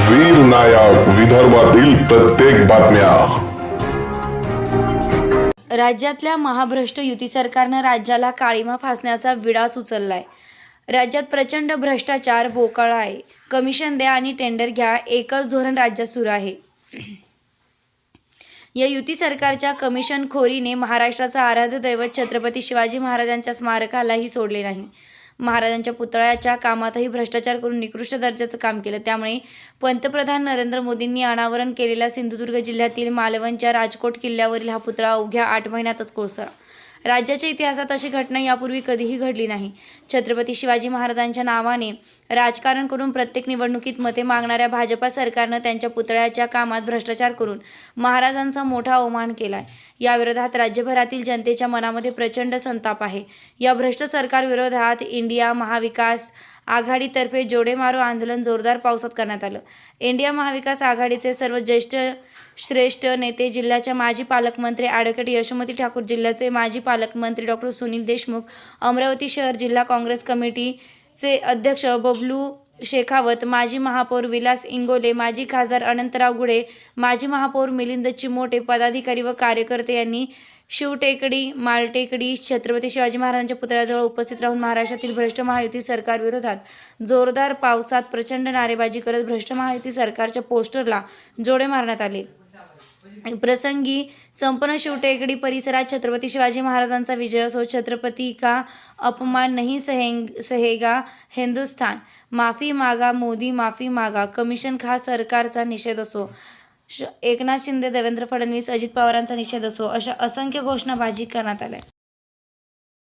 वीर नायक विदर्भातील प्रत्येक बातम्या। राज्यातल्या महाभ्रष्ट युती सरकारनं राज्याला काळिमा फासण्याचा विडाच उचललाय। राज्यात प्रचंड भ्रष्टाचार बोकाळा आहे। कमिशन द्या आणि टेंडर घ्या, एकच धोरण राज्यात सुरू आहे। या युती सरकारच्या कमिशनखोरीने महाराष्ट्राचा आराध्य दैवत छत्रपती शिवाजी महाराजांच्या स्मारकालाही सोडले नाही। महाराजांच्या पुतळ्याच्या कामातही भ्रष्टाचार करून निकृष्ट दर्जाचं काम केलं। त्यामुळे पंतप्रधान नरेंद्र मोदींनी अनावरण केलेला सिंधुदुर्ग जिल्ह्यातील मालवणच्या राजकोट किल्ल्यावरील हा पुतळा अवघ्या 8 महिन्यातच कोसळला। राज्याच्या इतिहासात अशी घटना यापूर्वी कधीही घडली नाही। छत्रपती शिवाजी महाराजांच्या नावाने राजकारण करून प्रत्येक निवडणुकीत मते मागणाऱ्या भाजपा सरकारनं त्यांच्या पुतळ्याच्या कामात भ्रष्टाचार करून महाराजांचा मोठा अवमान केलाय। या विरोधात राज्यभरातील जनतेच्या मनामध्ये प्रचंड संताप आहे। या भ्रष्ट सरकार विरोधात इंडिया महाविकास आघाडीतर्फे जोडे मारो आंदोलन जोरदार पावसात करण्यात आलं। इंडिया महाविकास आघाडीचे सर्व श्रेष्ठ नेते, जिल्ह्याच्या माजी पालकमंत्री ॲडव्होकेट यशोमती ठाकूर, जिल्ह्याचे माजी पालकमंत्री डॉक्टर सुनील देशमुख, अमरावती शहर जिल्हा काँग्रेस कमिटीचे अध्यक्ष बबलू शेखावत, माजी महापौर विलास इंगोले, माजी खासदार अनंतराव गुढे, माजी महापौर मिलिंद चिमोटे, पदाधिकारी व कार्यकर्ते यांनी शिवटेकडी, मालटेकडी, छत्रपती शिवाजी महाराजांच्या पुतळ्याजवळ उपस्थित राहून महाराष्ट्रातील भ्रष्ट महायुती सरकार विरोधात जोरदार पावसात प्रचंड नारेबाजी करत भ्रष्ट महायुती सरकारच्या पोस्टरला जोडे मारण्यात आले। प्रसंगी संपूर्ण शिवटेकडी परिसरात छत्रपती शिवाजी महाराजांचा विजय असो, छत्रपती का अपमान नहीं सहेगा हिंदुस्तान, माफी मागा मोदी माफी मागा, कमिशन खा सरकारचा निषेध असो, एकनाथ शिंदे, देवेंद्र फडणवीस, अजित पवारांचा निषेध असो, अशा असंख्य घोषणाबाजी करण्यात आल्या।